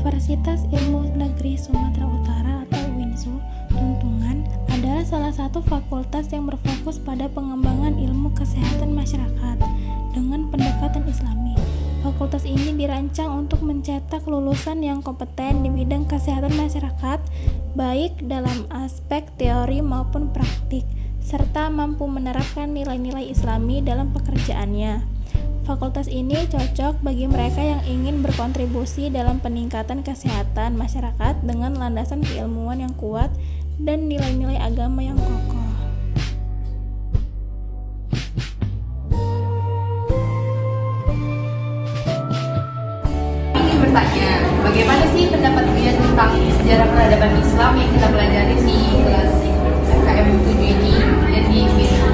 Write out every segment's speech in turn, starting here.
Universitas Ilmu Negeri Sumatera Utara atau UINSU, Tuntungan adalah salah satu fakultas yang berfokus pada pengembangan ilmu kesehatan masyarakat dengan pendekatan Islami. Fakultas ini dirancang untuk mencetak lulusan yang kompeten di bidang kesehatan masyarakat, baik dalam aspek teori maupun praktik, serta mampu menerapkan nilai-nilai Islami dalam pekerjaannya. Fakultas ini cocok bagi mereka yang ingin berkontribusi dalam peningkatan kesehatan masyarakat dengan landasan keilmuan yang kuat dan nilai-nilai agama yang kokoh. Ingin bertanya, bagaimana sih pendapat kalian tentang sejarah peradaban Islam yang kita pelajari di kelas FKM 7 ini dan di UINSU?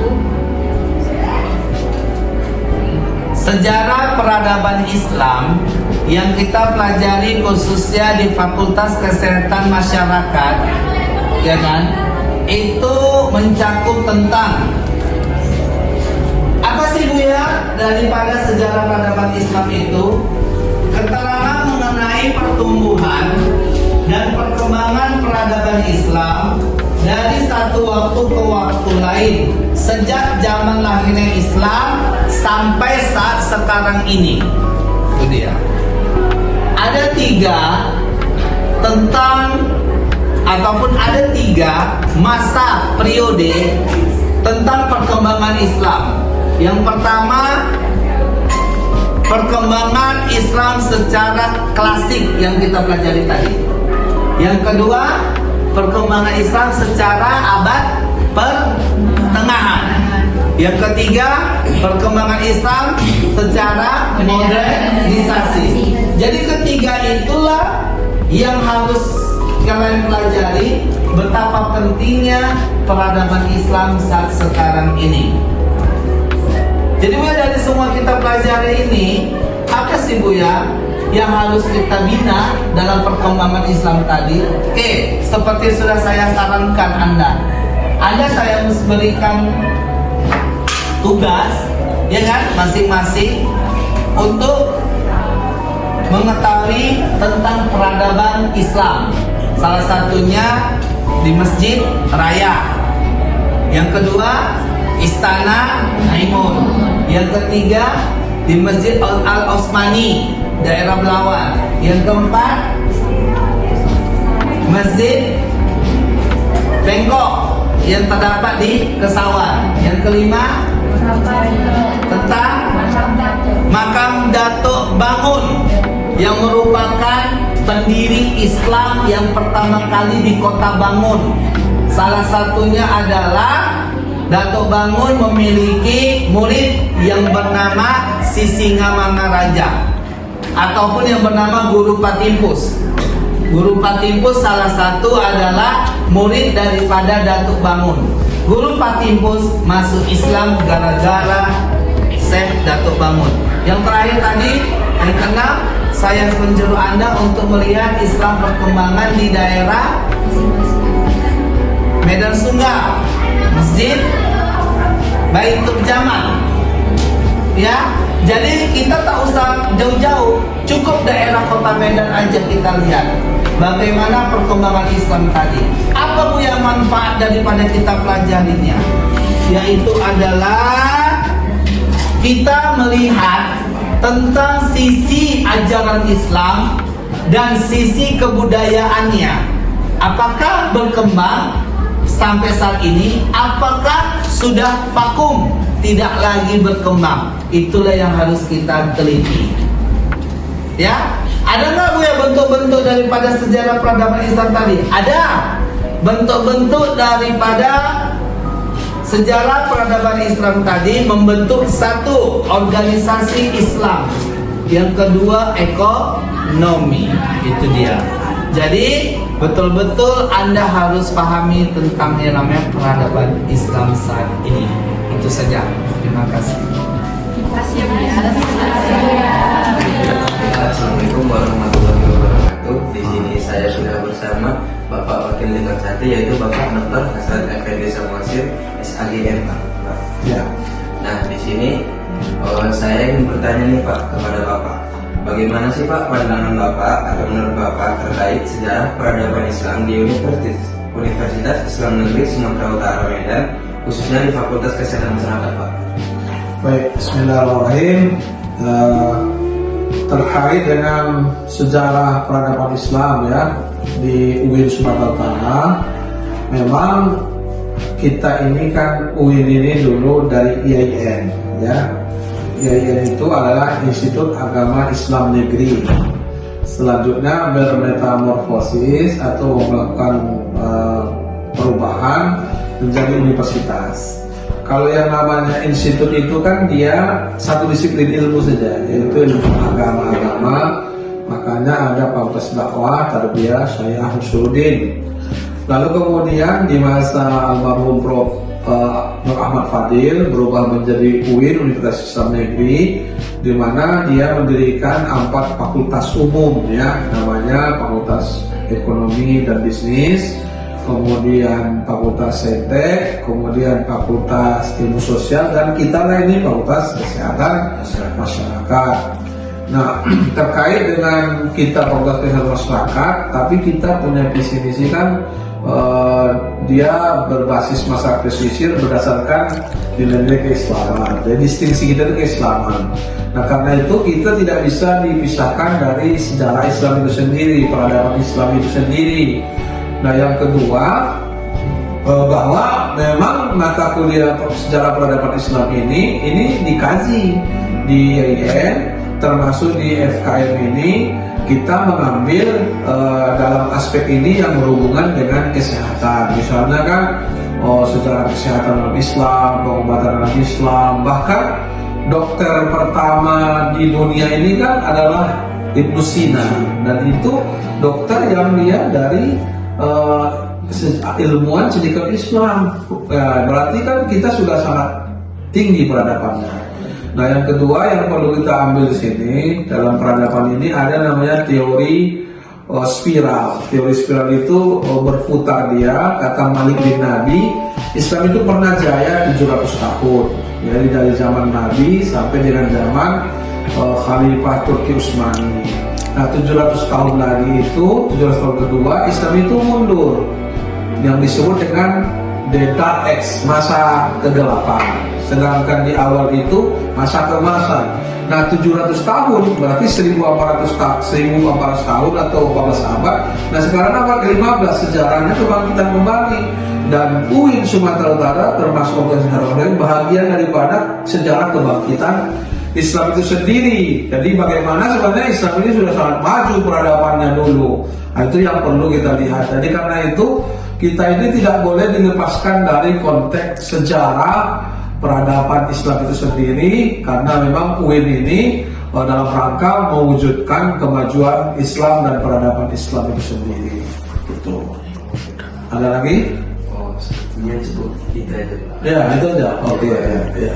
Sejarah peradaban Islam yang kita pelajari khususnya di Fakultas Kesehatan Masyarakat, ya kan? Itu mencakup tentang apa sih Bu ya daripada sejarah peradaban Islam itu? Keterangan mengenai pertumbuhan dan perkembangan peradaban Islam dari satu waktu ke waktu lain sejak zaman lahirnya Islam sampai saat sekarang ini. Itu dia. Ada tiga masa periode tentang perkembangan Islam. Yang pertama, perkembangan Islam secara klasik yang kita pelajari tadi. Yang kedua, perkembangan Islam secara abad pertengahan. Yang ketiga, perkembangan Islam secara modernisasi. Jadi ketiga itulah yang harus kalian pelajari, betapa pentingnya peradaban Islam saat sekarang ini. Jadi Bu, dari semua kita pelajari ini, apa sih Bu ya yang harus kita bina dalam perkembangan Islam tadi? Oke, seperti sudah saya sarankan Anda saya berikan tugas, ya kan, masing-masing untuk mengetahui tentang peradaban Islam. Salah satunya di Masjid Raya. Yang kedua, Istana Maimun. Yang ketiga, di Masjid Al-Osmani, daerah Belawan. Yang keempat, Masjid Bengkok yang terdapat di Kesawan. Yang kelima, tentang Makam Datuk Bangun yang merupakan pendiri Islam yang pertama kali di Kota Bangun. Salah satunya adalah Datuk Bangun memiliki murid yang bernama Sisingamangaraja ataupun yang bernama Guru Patimpus. Guru Patimpus salah satu adalah murid daripada Datuk Bangun. Guru Patimpus masuk Islam gara-gara Syekh Datuk Bangun. Yang terakhir tadi, yang keenam, saya menjuru Anda untuk melihat Islam perkembangan di daerah Medan Sunggal, Masjid Baitul Jamal. Ya, jadi kita tak usah jauh-jauh, cukup daerah kota Medan aja kita lihat bagaimana perkembangan Islam tadi. Apa Bu yang manfaat daripada kita pelajarinya? Yaitu adalah kita melihat tentang sisi ajaran Islam dan sisi kebudayaannya. Apakah berkembang sampai saat ini? Apakah sudah vakum, tidak lagi berkembang? Itulah yang harus kita teliti. Ya, ada nggak Bu ya bentuk-bentuk daripada sejarah peradaban Islam tadi? Ada bentuk-bentuk daripada sejarah peradaban Islam tadi. Membentuk satu, organisasi Islam. Yang kedua, ekonomi. Itu dia. Jadi betul-betul Anda harus pahami tentang yang namanya peradaban Islam saat ini. Itu saja. Terima kasih. Terima kasih ya. Assalamualaikum warahmatullahi wabarakatuh. Di sini saya sudah bersama Bapak Wakil Dekan 1, yaitu Bapak Dr. Hasan Effendi Samosir, SAGM. Ya. Nah, di sini saya ingin bertanya nih Pak kepada Bapak. bagaimana sih Pak pandangan Bapak atau menurut Bapak terkait sejarah peradaban Islam di Universitas Islam Negeri Sumatera Utara Medan, khususnya di Fakultas Kesehatan Masyarakat Pak? Baik, bismillahirrahmanirrahim. Terkait dengan sejarah peradaban Islam ya di UIN Sumatera Utara, memang kita ini kan UIN ini dulu dari IAIN ya. IAIN itu adalah Institut Agama Islam Negeri. Selanjutnya bermetamorfosis atau melakukan perubahan menjadi universitas. Kalau yang namanya institut itu kan dia satu disiplin ilmu saja, yaitu ilmu agama. Makanya ada Fakultas Dakwah, Tarbiyah, Syariah, Usuluddin. Lalu kemudian di masa almarhum Prof. Nur Ahmad Fadil berubah menjadi UIN Universitas Islam Negeri, di mana dia mendirikan 4 fakultas umum ya, namanya Fakultas Ekonomi dan Bisnis, kemudian Fakultas Saintek, kemudian Fakultas Ilmu Sosial, dan kita ini Fakultas Kesehatan Masyarakat. Nah, terkait dengan kita Fakultas Kesehatan Masyarakat, tapi kita punya visi misi kan dia berbasis masyarakat pesisir berdasarkan nilai-nilai keislaman. Jadi distingsi kita itu keislaman. Nah, karena itu kita tidak bisa dipisahkan dari sejarah Islam itu sendiri, peradaban Islam itu sendiri. Nah, yang kedua, bahwa memang mata kuliah sejarah peradaban Islam ini dikaji di IAIN, termasuk di FKM ini kita mengambil dalam aspek ini yang berhubungan dengan kesehatan. Misalnya kan sejarah kesehatan dalam Islam, pengobatan dalam Islam, bahkan dokter pertama di dunia ini kan adalah Ibnu Sina, dan itu dokter yang dia dari ilmuwan sedikit Islam. Berarti kan kita sudah sangat tinggi peradabannya. Nah, yang kedua yang perlu kita ambil di sini dalam peradaban ini ada namanya teori spiral. Teori spiral itu berputar dia, kata Malik bin Nabi, Islam itu pernah jaya 700 tahun. Jadi dari zaman Nabi sampai dengan zaman Khalifah Turki Utsmani. Nah, 700 tahun lagi itu, 700 tahun kedua, Islam itu mundur, yang disebut dengan Delta X, masa kegelapan. Sedangkan di awal itu masa keemasan. Nah, 700 tahun berarti 1400 tahun atau 14 abad. Nah, sekarang abad ke-15 sejarahnya kebangkitan kembali. Dan UIN Sumatera Utara termasuk organisasi bahagian daripada sejarah kebangkitan Islam itu sendiri. Jadi bagaimana sebenarnya Islam ini sudah sangat maju peradabannya dulu. Nah, itu yang perlu kita lihat. Jadi karena itu kita ini tidak boleh dilepaskan dari konteks sejarah peradaban Islam itu sendiri, karena memang UIN ini dalam rangka mewujudkan kemajuan Islam dan peradaban Islam itu sendiri. Gitu. Ada lagi? Oh, sepertinya cukup itu aja. Ya, itu aja. Oke. Ya.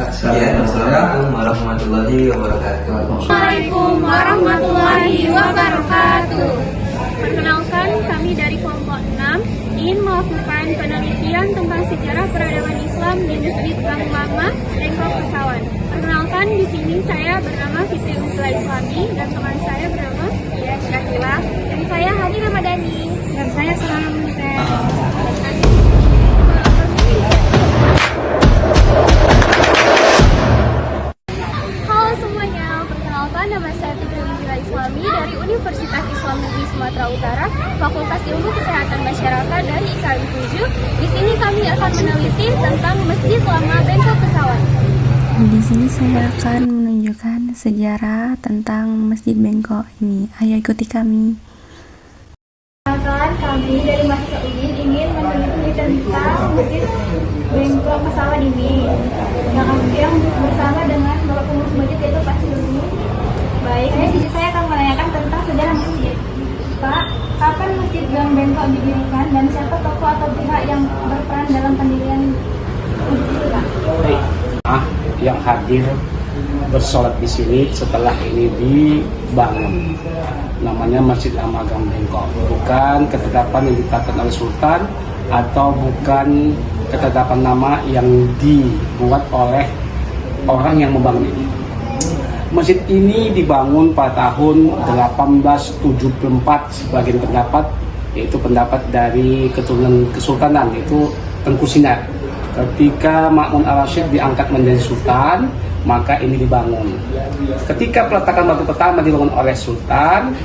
Assalamualaikum warahmatullahi wabarakatuh. Assalamualaikum warahmatullahi wabarakatuh. Perkenalkan, kami dari kelompok 6 ingin melakukan penelitian tentang sejarah peradaban Islam di Negeri Tulang Mama, Bengkok, Kesawan. Perkenalkan, di sini saya bernama Fitri Usla Islami dan teman saya bernama Syakila, dan saya Hani Ramadhani, dan saya Salam Teh. Halo semuanya, perkenalkan nama saya Fitri Usla Islami dari Universitas Islam Negeri Sumatera Utara, Fakultas Ilmu Kesehatan Masyarakat dari IKM 7. Di sini kami akan meneliti tentang Masjid Lama Bengkok, Kesawan. Di sini saya akan menunjukkan sejarah tentang Masjid Bengkok ini. Ayo ikuti kami. Kami dari mahasiswa UIN ingin meneliti tentang Masjid Bengkok, Kesawan ini. Yang bersama dengan Bapak Pengurus Masjid yaitu Pak Suri. Baik, saya akan menanyakan tentang sejarah masjid. Pak, kapan Masjid Gang Bengkok didirikan dan siapa tokoh atau pihak yang berperan dalam pendirian masjid itu, Pak? Baik, yang hadir bersolat di sini setelah ini dibangun, namanya Masjid Lama Gang Bengkok, bukan ketetapan yang ditetapkan oleh Sultan atau bukan ketetapan nama yang dibuat oleh orang yang membangun ini. masjid ini dibangun pada tahun 1874 sebagian pendapat, yaitu pendapat dari keturunan Kesultanan, yaitu Tengku Sinar. Ketika Ma'mun al-Rashid diangkat menjadi sultan, maka ini dibangun. Ketika peletakan batu pertama dibangun oleh sultan,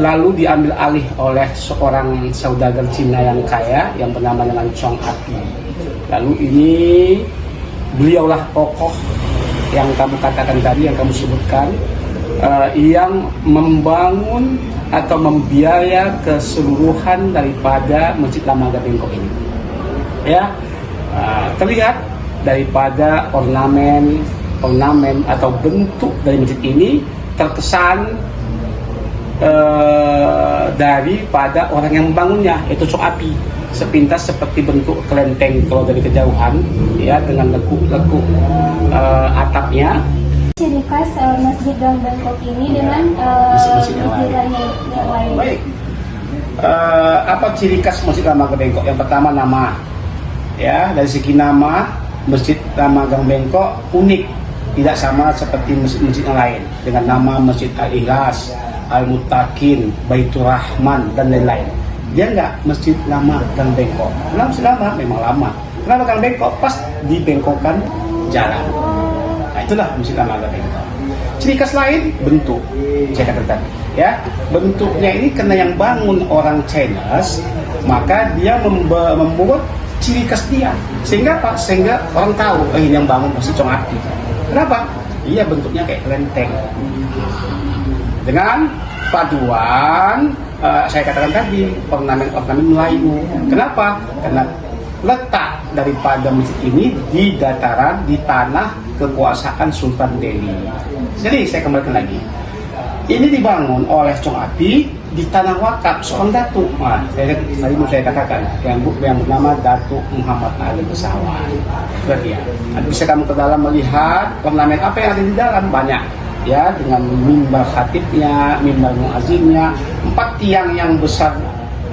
lalu diambil alih oleh seorang saudagar Cina yang kaya yang bernama dengan Chong Api. Lalu ini beliaulah tokoh yang kamu katakan tadi, yang kamu sebutkan, yang membangun atau membiaya keseluruhan daripada Masjid Lama Gang Bengkok ini. Ya, terlihat daripada ornamen atau bentuk dari masjid ini terkesan daripada orang yang membangunnya, yaitu Chong Api. Sepintas seperti bentuk kelenteng kalau dari kejauhan, ya, dengan lekuk-lekuk atapnya. Ciri khas Masjid Gang Bengkok ini dengan Masjid yang lain. Baik. Apa ciri khas Masjid Lama Gang Bengkok? Yang pertama nama. Ya, dari segi nama Masjid Lama Gang Bengkok unik, tidak sama seperti masjid-masjid yang lain dengan nama Masjid Al-Ikhlas, Al-Muttaqin, Baitur Rahman dan lain-lain. Dia enggak Masjid Lama Gang Bengkok. Kenapa Masjid Lama? Memang lama. Kenapa Gang Bengkok? Pas dibengkokkan jalan. Nah, itulah Masjid Lama Gang Bengkok. Ciri khas lain bentuk, saya katakan tadi, ya, bentuknya ini karena yang bangun orang Chinese, maka dia membuat ciri khas dia, sehingga apa? Sehingga orang tahu, ini yang bangun pasti Chong Api. Kenapa? Iya, bentuknya kayak kelenteng. Dengan paduan, saya katakan tadi, ornamen Melayu. Kenapa? Karena letak daripada masjid ini di dataran, di tanah kekuasaan Sultan Delhi. Jadi saya kembalikan lagi. Ini dibangun oleh Chong Api di tanah wakaf seorang datuk. Nah, tadi mau saya katakan yang bernama Datuk Muhammad Ali Pesawat. Itu dia. Bisa kamu ke dalam melihat ornamen apa yang ada di dalam, banyak. Ya, dengan mimbar khatibnya, mimbar muazzinnya, 4 tiang yang besar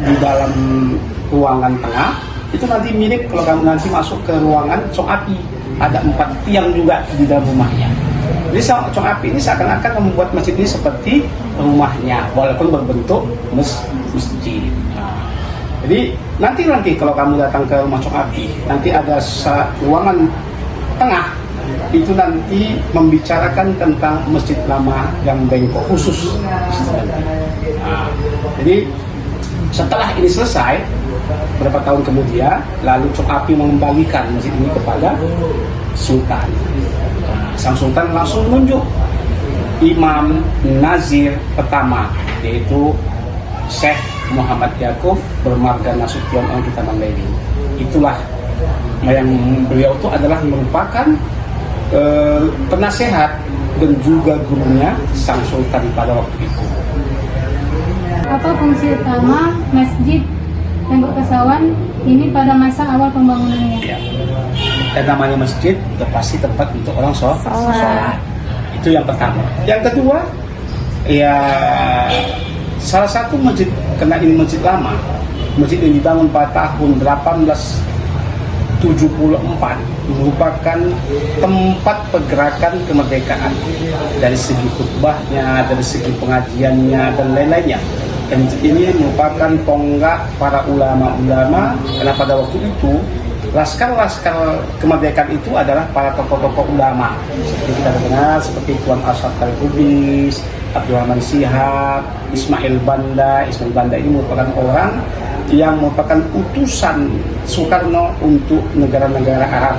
di dalam ruangan tengah. Itu nanti mirip kalau kamu nanti masuk ke ruangan Chong Api, ada 4 tiang juga di dalam rumahnya. Jadi Chong Api ini seakan-akan membuat masjid ini seperti rumahnya, walaupun berbentuk masjid. Jadi nanti kalau kamu datang ke rumah Chong Api, nanti ada ruangan tengah, itu nanti membicarakan tentang Masjid Lama Gang Bengkok khusus. Jadi setelah ini selesai, beberapa tahun kemudian, lalu Chong Api mengembalikan masjid ini kepada Sultan. Sang Sultan langsung menunjuk Imam Nazir pertama, yaitu Syekh Muhammad Yaqub Bermarga Nasution yang kita manggil. Itulah yang beliau itu adalah merupakan penasehat dan juga gurunya Sang Sultan pada waktu itu. Apa fungsi utama Masjid Tembok Kesawan ini pada masa awal pembangunannya? Ya. Dan namanya masjid sudah pasti tempat untuk orang sholat. Itu yang pertama. Yang kedua, ya salah satu masjid, karena ini masjid lama, masjid yang dibangun pada tahun 1874, merupakan tempat pergerakan kemerdekaan dari segi khutbahnya, dari segi pengajiannya dan lain-lainnya. Dan masjid ini merupakan tonggak para ulama-ulama, karena pada waktu itu laskar-laskar kemerdekaan itu adalah para tokoh-tokoh ulama seperti kita dengar, seperti Tuan Asad Al-Qudis, Abdurrahman Shihab, Ismail Banda. Ismail Banda ini merupakan orang yang merupakan utusan Soekarno untuk negara-negara Arab.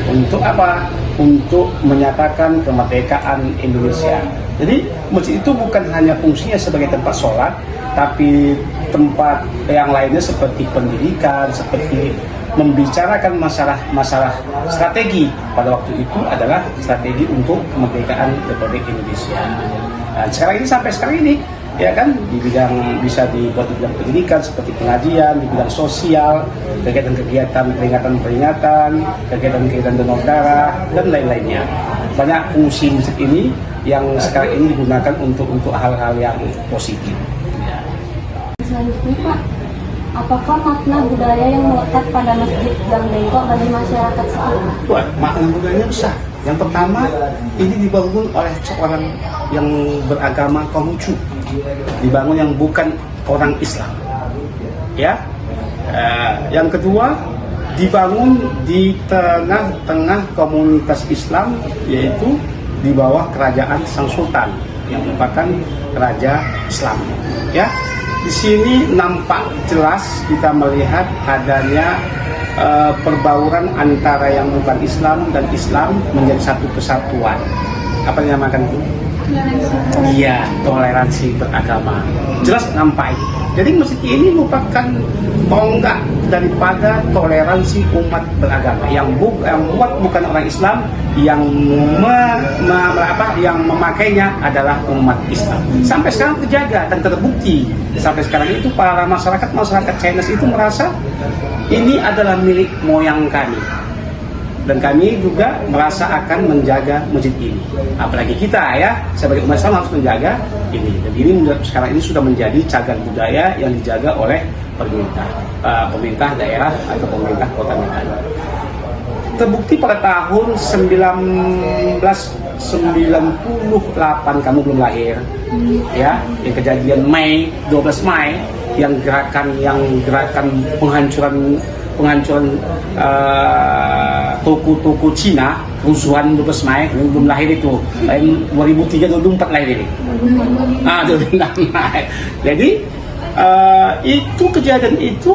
Untuk apa? Untuk menyatakan kemerdekaan Indonesia. Jadi masjid itu bukan hanya fungsinya sebagai tempat sholat, tapi tempat yang lainnya seperti pendidikan, seperti membicarakan masalah strategi. Pada waktu itu adalah strategi untuk kemerdekaan Republik Indonesia. Nah, sekarang ini sampai sekarang ini, ya kan, di bidang bisa dibuat di bidang pendidikan seperti pengajian, di bidang sosial, kegiatan-kegiatan peringatan, kegiatan-kegiatan donor darah dan lain-lainnya. Banyak fungsi masjid ini yang sekarang ini digunakan untuk hal-hal yang positif. Selanjutnya Pak, apakah makna budaya yang melekat pada Masjid Gang Bengkok bagi masyarakat sekitar? Wah, makna budayanya besar. Yang pertama, ini dibangun oleh seorang yang beragama Konghucu, dibangun yang bukan orang Islam. Ya. Yang kedua, dibangun di tengah-tengah komunitas Islam, yaitu di bawah kerajaan Sang Sultan yang merupakan raja Islam. Ya. Di sini nampak jelas kita melihat adanya perbauran antara yang bukan Islam dan Islam menjadi satu kesatuan. Apa yang dinamakan itu? Iya, toleransi beragama. Jelas nampak itu. Jadi masjid ini merupakan tonggak daripada toleransi umat beragama. Yang buat bukan orang Islam, yang yang memakainya adalah umat Islam. Sampai sekarang terjaga dan terbukti. Sampai sekarang itu para masyarakat Chinese itu merasa ini adalah milik moyang kami. Dan kami juga merasa akan menjaga masjid ini. Apalagi kita ya, sebagai umat Islam harus menjaga ini. Dan ini sekarang ini sudah menjadi cagar budaya yang dijaga oleh pemerintah daerah atau pemerintah Kota Medan. Terbukti pada tahun 1998, kamu belum lahir, ya, yang kejadian 12 Mei, yang gerakan penghancuran toko-toko Cina, kerusuhan 12 Mei, belum lahir itu, 2003 2004 lahir ini. 2006 Mei. Jadi itu kejadian itu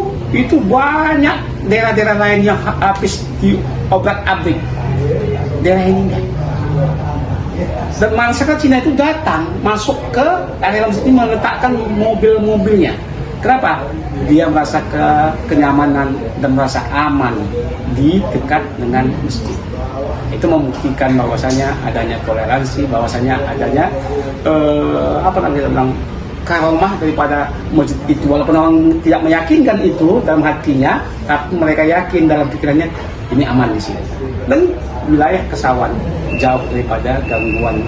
banyak daerah-daerah lain yang habis diobrak-abrik. Daerah ini enggak. Dan masyarakat Cina itu datang masuk ke area masjid ini meletakkan mobil-mobilnya. Kenapa? Dia merasa kenyamanan dan merasa aman di dekat dengan masjid. Itu membuktikan bahwasanya adanya toleransi, bahwasanya adanya karomah daripada masjid itu. Walaupun orang tidak meyakinkan itu dalam hatinya, tapi mereka yakin dalam pikirannya ini aman di sini. Dan wilayah Kesawan jauh daripada gangguan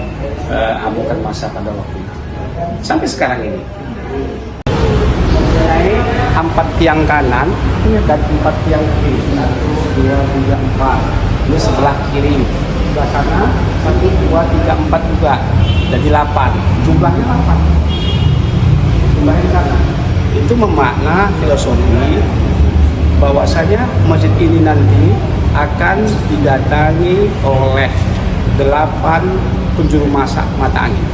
amukan massa pada waktu itu. Sampai sekarang ini. 4 tiang kanan dan 4 tiang kiri. 1, 2, 3, 4. Ini sebelah kiri. Sebelah sana 1, 2, 3, 4 juga. Jadi 8. Jumlahnya 8. Jumlahnya sana. Itu memakna filosofi bahwasanya masjid ini nanti akan didatangi oleh 8 penjuru mata angin.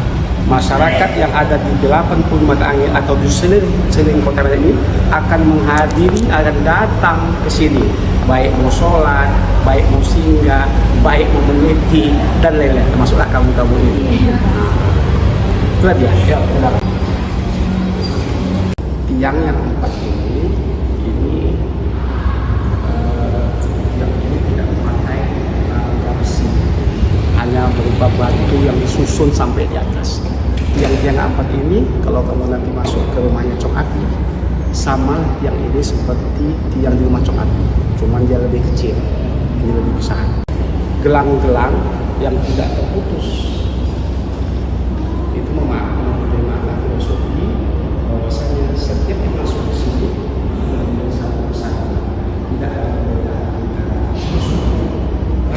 Masyarakat yang ada di 8 penjuru mata angin atau di seliling kota ini akan menghadiri, akan datang ke sini, baik mau sholat, baik mau singgah, baik mau meneliti dan lain-lain, termasuklah kamu-kamu ini. Itulah dia. Ya, tiang yang 4 ini yang ini tidak memakai besi, hanya berupa batu yang disusun sampai di atas. Tiang-tiang 4 ini kalau kamu nanti masuk ke rumahnya Cok Ati, sama tiang ini seperti tiang di rumah Cok Ati, cuman dia lebih kecil, ini lebih besar. Gelang-gelang yang tidak terputus. Itu memaknai filosofi bahwasanya setiap yang masuk ke sini adalah satu kesatuan. Tidak ada perbedaan antara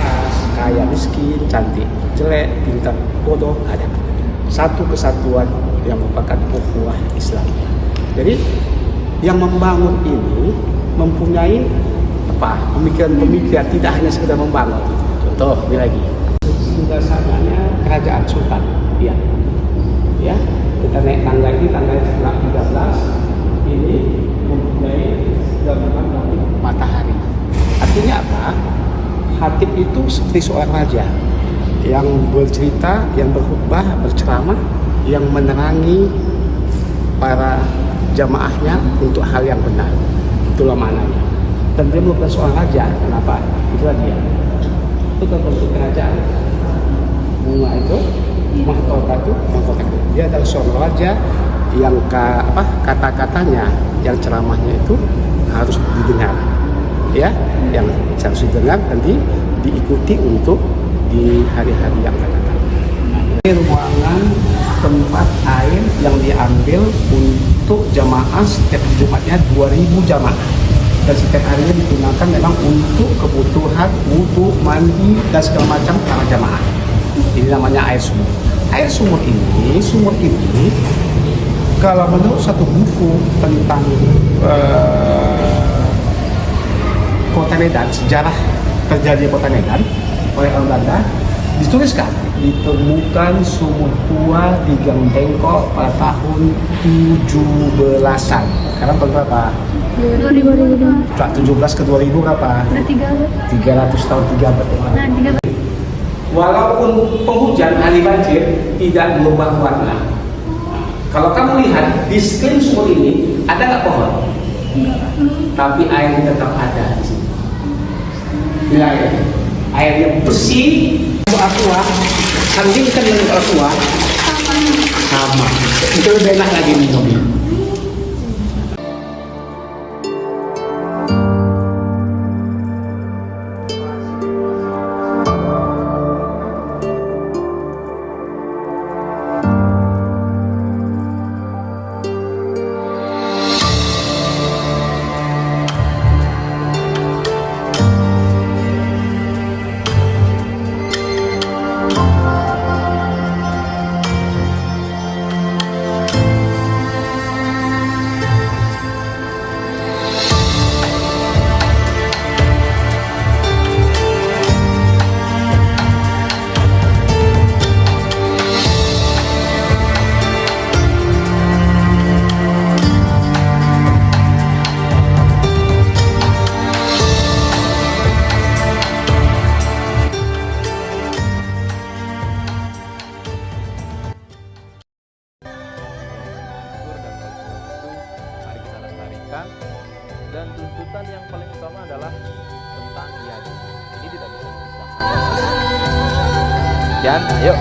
ras, kaya, miskin, cantik, jelek, pintar, bodoh, ada. Satu kesatuan yang merupakan ukhuwah Islam. Jadi yang membangun ini mempunyai pemikiran tidak hanya sekedar membangun. Contoh ini lagi. Sudah sananya kerajaan Sultan. Ya. Ya, kita naik tangga ini, tangga sebelah 13 ini mempunyai gambaran matahari. Artinya apa? Khatib itu seperti seorang raja yang bercerita, yang berkhutbah, berceramah, yang menerangi para jamaahnya untuk hal yang benar. Itulah maknanya. Dan dia bukan seorang raja. Kenapa? Itulah dia. Itu kan bentuk kerajaan. Bunga itu, mahkota itu. Dia adalah seorang raja yang kata-katanya, yang ceramahnya itu harus didengar. Ya, yang harus didengar nanti diikuti untuk di hari-hari yang akan datang. Ini ruangan tempat air yang diambil untuk jamaah setiap Jumatnya 2000 jamaah. dan setiap harinya digunakan memang untuk kebutuhan wudhu, mandi dan segala macam para jamaah. Ini namanya air sumur. Air sumur ini kalau menurut satu buku tentang Kota Medan, sejarah terjadi Kota Medan oleh orang Belanda, dituliskan ditemukan sumur tua di Gang Bengkok pada tahun 17-an. Sekarang tahun berapa? 2000. Setelah 17 ke 2000 berapa? 300 tahun, 3 abad yang lalu. Walaupun penghujan ahli banjir tidak berubah warna. Kalau kamu lihat di sekeliling sumur ini ada nggak pohon? Tapi air tetap ada di sini. Ini airnya bersih. Aqua, sandingkan dengan aqua sama. Itu lebih enak lagi minumnya. Dan tuntutan yang paling utama adalah tentang Yan. Ini tidak bisa dipisahkan. Yan, ayo.